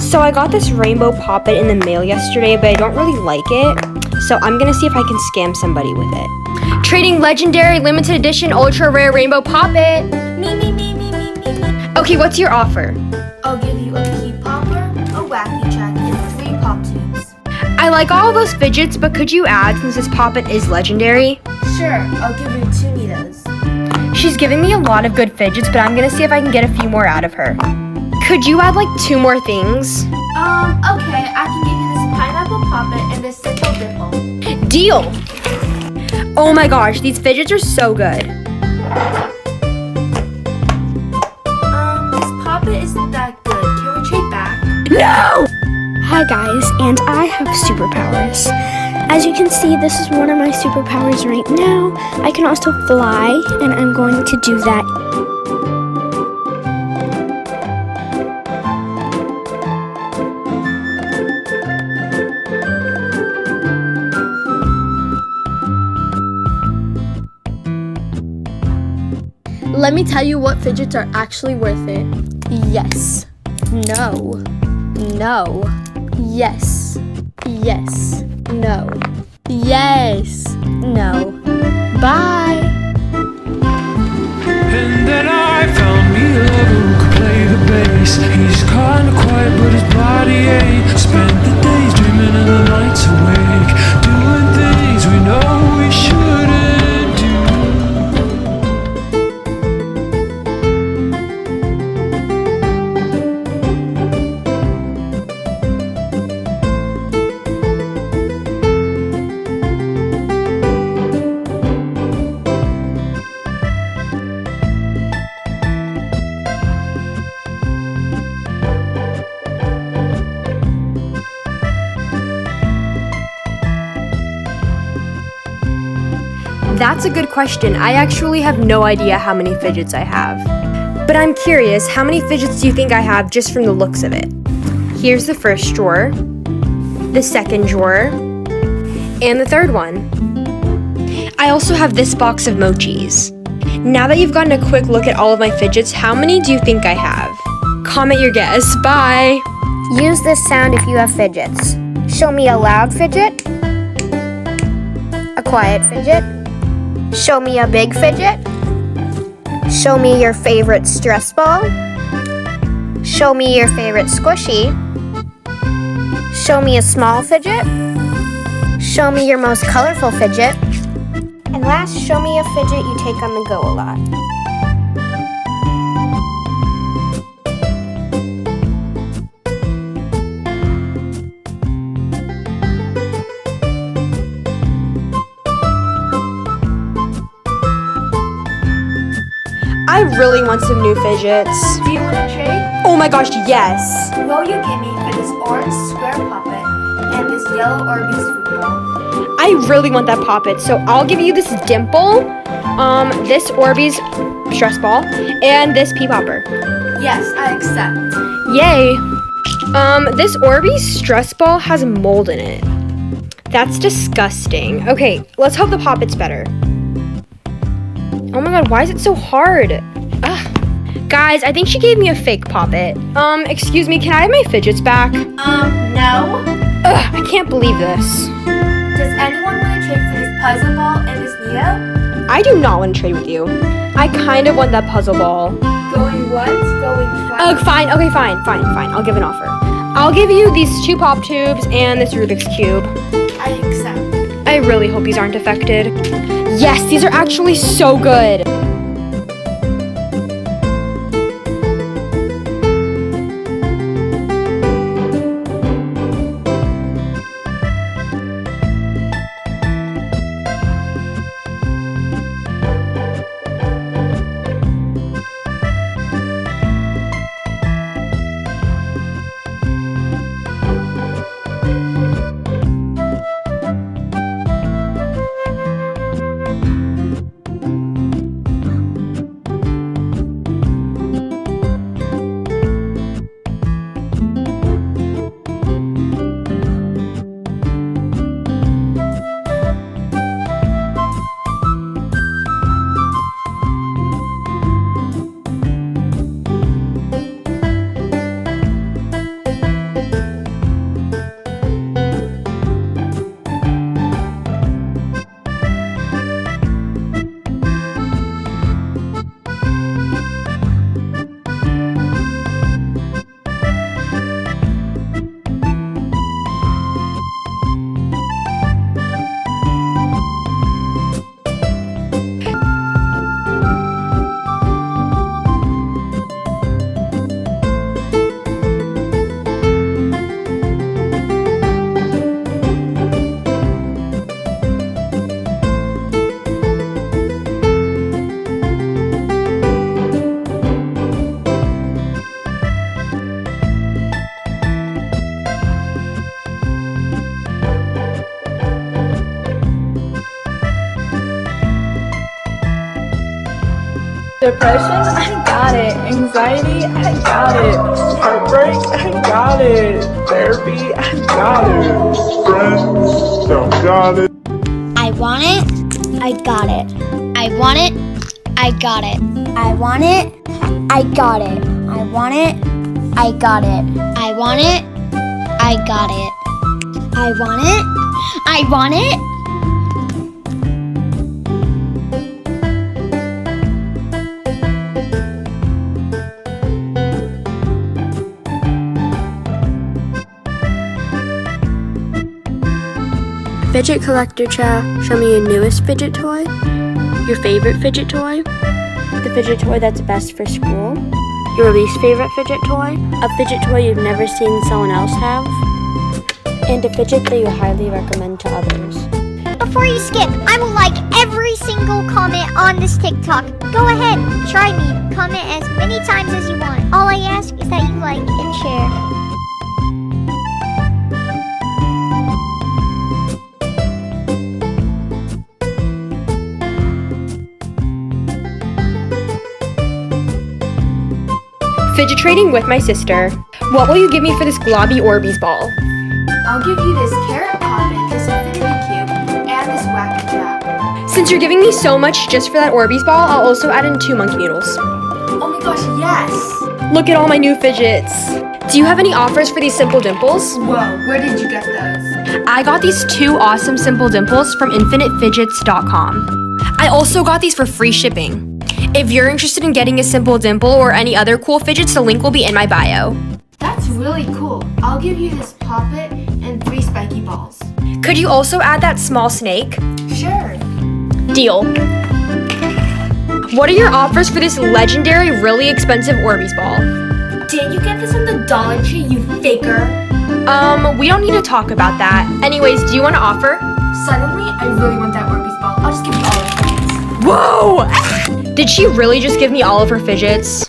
So I got this rainbow poppet in the mail yesterday, but I don't really like it. So I'm gonna see if I can scam somebody with it. Trading legendary limited edition ultra rare rainbow poppet. Me. Okay, what's your offer? I'll give you a key popper, a wacky check, and 3 pop tubes. I like all those fidgets, but could you add since this poppet is legendary? Sure, I'll give you 2 Nitos. She's giving me a lot of good fidgets, but I'm gonna see if I can get a few more out of her. Could you add like 2 more things? Okay, I can give you this pineapple poppet and this simple dimple. Deal! Oh my gosh, these fidgets are so good. This poppet isn't that good. Can we trade back? No! Hi guys, and I have superpowers. As you can see, this is one of my superpowers right now. I can also fly, and I'm going to do that. Let me tell you what fidgets are actually worth it. Yes. No. No. Yes. Yes. No. Yes. No. Bye. And then I found me a lover who could play the bass. He's kinda quiet but his body ain't. Spent the days dreaming and the nights awake, doing things we know we shouldn't do. That's a good question. I actually have no idea how many fidgets I have. But I'm curious, how many fidgets do you think I have just from the looks of it? Here's the first drawer, the second drawer, and the third one. I also have this box of mochis. Now that you've gotten a quick look at all of my fidgets, how many do you think I have? Comment your guess. Bye! Use this sound if you have fidgets. Show me a loud fidget, a quiet fidget, show me a big fidget, show me your favorite stress ball, show me your favorite squishy, show me a small fidget, show me your most colorful fidget, and last, show me a fidget you take on the go a lot. I really want some new fidgets. Do you want to trade? Oh my gosh, yes! What will you give me for this orange square puppet and this yellow Orbeez football? I really want that poppet, so I'll give you this dimple, this Orbeez stress ball, and this pea popper. Yes, I accept. Yay! This Orbeez stress ball has mold in it. That's disgusting. Okay, let's hope the poppet's better. Oh my god, why is it so hard? Ugh. Guys, I think she gave me a fake poppet. Excuse me, can I have my fidgets back? No. Ugh, I can't believe this. Does anyone want to trade for this puzzle ball and this Nito? I do not want to trade with you. I kind of want that puzzle ball. Going once, going twice. Ugh, fine. Okay, fine. I'll give an offer. I'll give you these 2 pop tubes and this Rubik's Cube. I accept. I really hope these aren't affected. Yes, these are actually so good. Depression, I got it. Anxiety, I got it. Heartbreak, I got it. Therapy, I got it. Friends, don't got it. I want it. I got it. I want it. I got it. I want it. I got it. I want it. I got it. I want it. I got it. I want it. I want it. Fidget collector chat, show me your newest fidget toy, your favorite fidget toy, the fidget toy that's best for school, your least favorite fidget toy, a fidget toy you've never seen someone else have, and a fidget that you highly recommend to others. Before you skip, I will like every single comment on this TikTok. Go ahead, try me. Comment as many times as you want. All I ask is that you like and share. Fidget trading with my sister. What will you give me for this globby Orbeez ball? I'll give you this carrot poppet, this infinity cube, and this wacky trap. Since you're giving me so much just for that Orbeez ball, I'll also add in 2 monkey noodles. Oh my gosh, yes! Look at all my new fidgets. Do you have any offers for these simple dimples? Whoa, where did you get those? I got these 2 awesome simple dimples from infinitefidgets.com. I also got these for free shipping. If you're interested in getting a simple dimple or any other cool fidgets, the link will be in my bio. That's really cool. I'll give you this poppet and 3 spiky balls. Could you also add that small snake? Sure. Deal. What are your offers for this legendary, really expensive Orbeez ball? Didn't you get this on the Dollar Tree, you faker? We don't need to talk about that. Anyways, do you want to offer? Suddenly, I really want that Orbeez ball. I'll just give you all of it. Whoa! Did she really just give me all of her fidgets?